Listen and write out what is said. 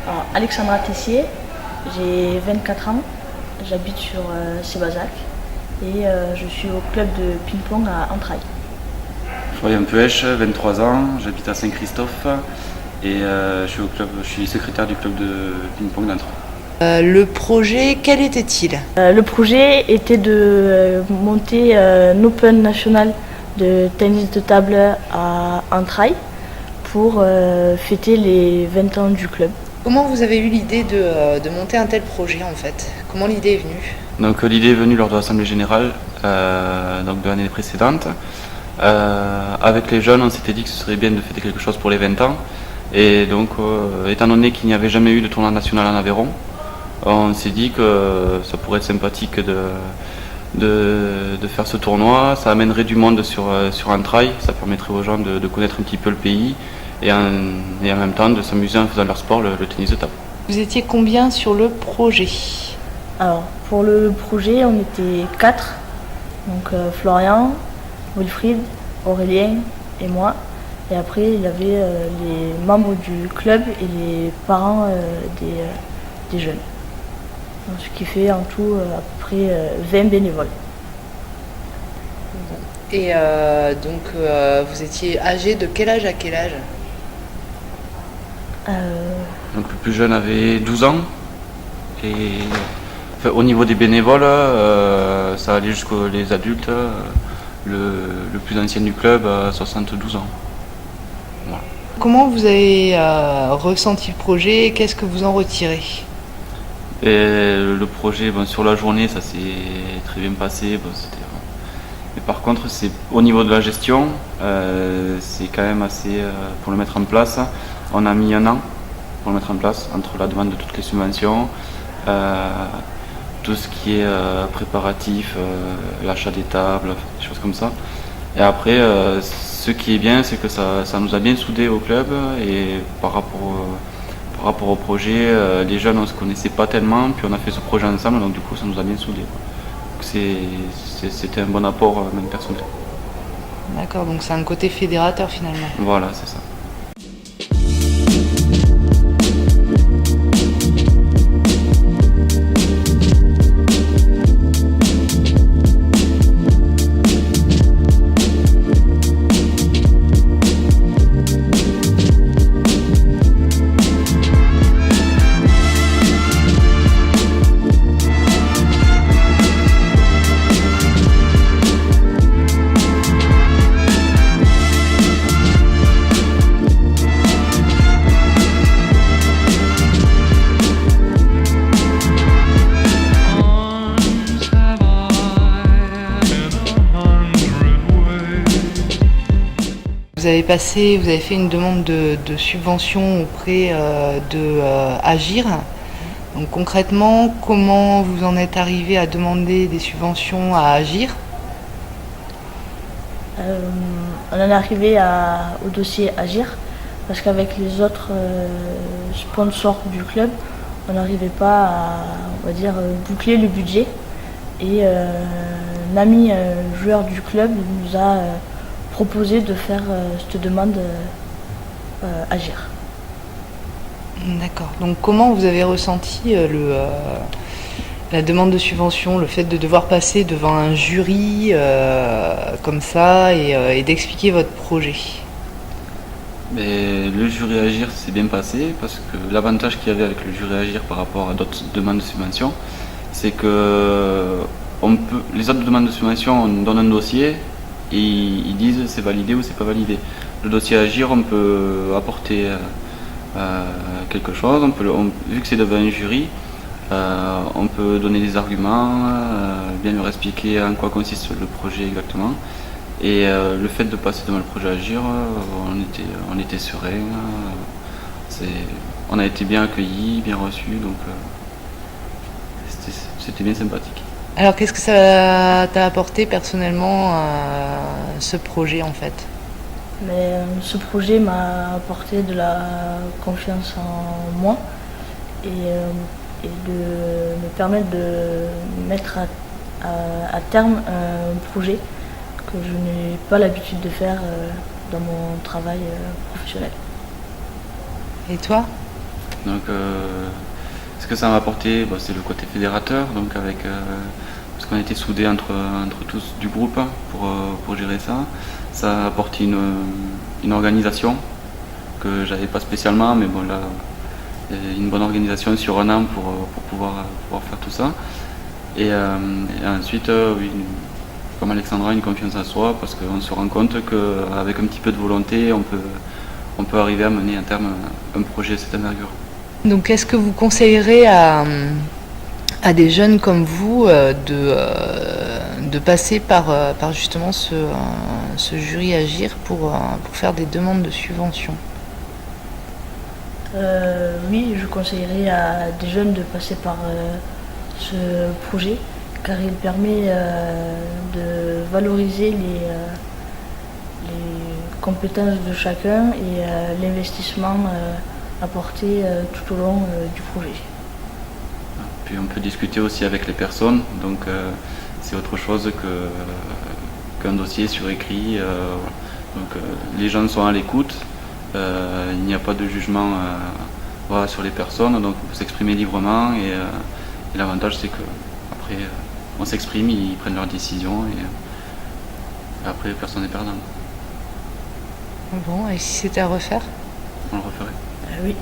Alors, Alexandra Tessier, j'ai 24 ans, j'habite sur Sébazac et je suis au club de ping-pong à Entrailles. Florian Puech, 23 ans, j'habite à Saint-Christophe et je suis secrétaire du club de ping-pong d'Entrailles. Le projet, quel était-il? Le projet était de monter un Open national de tennis de table à Entrailles pour fêter les 20 ans du club. Comment vous avez eu l'idée de monter un tel projet en fait? Comment l'idée est venue? Donc l'idée est venue lors de l'Assemblée générale donc de l'année précédente. Avec les jeunes, on s'était dit que ce serait bien de fêter quelque chose pour les 20 ans. Et donc, étant donné qu'il n'y avait jamais eu de tournoi national en Aveyron, on s'est dit que ça pourrait être sympathique de faire ce tournoi. Ça amènerait du monde sur Entrailles, ça permettrait aux gens de connaître un petit peu le pays et en même temps de s'amuser en faisant leur sport, le tennis de table. Vous étiez combien sur le projet? Alors, pour le projet, on était 4. Donc Florian, Wilfried, Aurélien et moi. Et après, il y avait les membres du club et les parents des jeunes. Donc, ce qui fait en tout à peu près 20 bénévoles. Et donc, vous étiez âgé de quel âge à quel âge? Donc le plus jeune avait 12 ans et enfin, au niveau des bénévoles, ça allait jusqu'aux les adultes. Le plus ancien du club a 72 ans. Voilà. Comment vous avez ressenti le projet? Qu'est-ce que vous en retirez? Et le projet, sur la journée, ça s'est très bien passé. Mais par contre, c'est au niveau de la gestion, c'est quand même assez pour le mettre en place. On a mis 1 an pour le mettre en place, entre la demande de toutes les subventions, tout ce qui est préparatif, l'achat des tables, des choses comme ça. Et après, ce qui est bien, c'est que ça nous a bien soudés au club et par rapport au projet, les jeunes on se connaissait pas tellement, puis on a fait ce projet ensemble, donc du coup ça nous a bien soudés. C'était un bon apport même personnel. D'accord, donc c'est un côté fédérateur finalement. Voilà, c'est ça. Vous avez fait une demande de subvention auprès de Agir. Donc concrètement, comment vous en êtes arrivé à demander des subventions à Agir? On en est arrivé au dossier Agir parce qu'avec les autres sponsors du club, on n'arrivait pas à, on va dire, boucler le budget. Et un ami joueur du club nous a proposé de faire cette demande Agir. D'accord. Donc comment vous avez ressenti la demande de subvention, le fait de devoir passer devant un jury comme ça et d'expliquer votre projet? Mais le jury Agir s'est bien passé parce que l'avantage qu'il y avait avec le jury Agir par rapport à d'autres demandes de subvention, c'est que les autres demandes de subvention, on donne un dossier et ils disent c'est validé ou c'est pas validé. Le dossier Agir, on peut apporter quelque chose, vu que c'est devant un jury, on peut donner des arguments, bien leur expliquer en quoi consiste le projet exactement. Et le fait de passer devant le projet Agir, on était serein, on a été bien accueillis, bien reçus, donc c'était bien sympathique. Alors qu'est-ce que ça t'a apporté personnellement ce projet en fait? Mais ce projet m'a apporté de la confiance en moi et de me permettre de mettre à terme un projet que je n'ai pas l'habitude de faire dans mon travail professionnel. Et toi? Donc ce que ça m'a apporté, c'est le côté fédérateur, donc parce qu'on était soudés entre tous du groupe pour gérer ça. Ça a apporté une organisation que j'avais pas spécialement, mais bon là, une bonne organisation sur un an pour pouvoir faire tout ça. Et ensuite, oui, comme Alexandra, une confiance en soi, parce qu'on se rend compte qu'avec un petit peu de volonté, on peut arriver à mener à terme un projet de cette envergure. Donc est-ce que vous conseillerez à des jeunes comme vous de passer par justement ce jury Agir pour faire des demandes de subventions? Oui, je conseillerais à des jeunes de passer par ce projet car il permet de valoriser les compétences de chacun et l'investissement apporté tout au long du projet. Puis on peut discuter aussi avec les personnes, donc c'est autre chose qu'un dossier sur écrit. Donc les gens sont à l'écoute, il n'y a pas de jugement sur les personnes, donc on peut s'exprimer librement et l'avantage c'est que après on s'exprime, ils prennent leurs décisions et après personne n'est perdant. Bon, et si c'était à refaire? On le referait. Oui.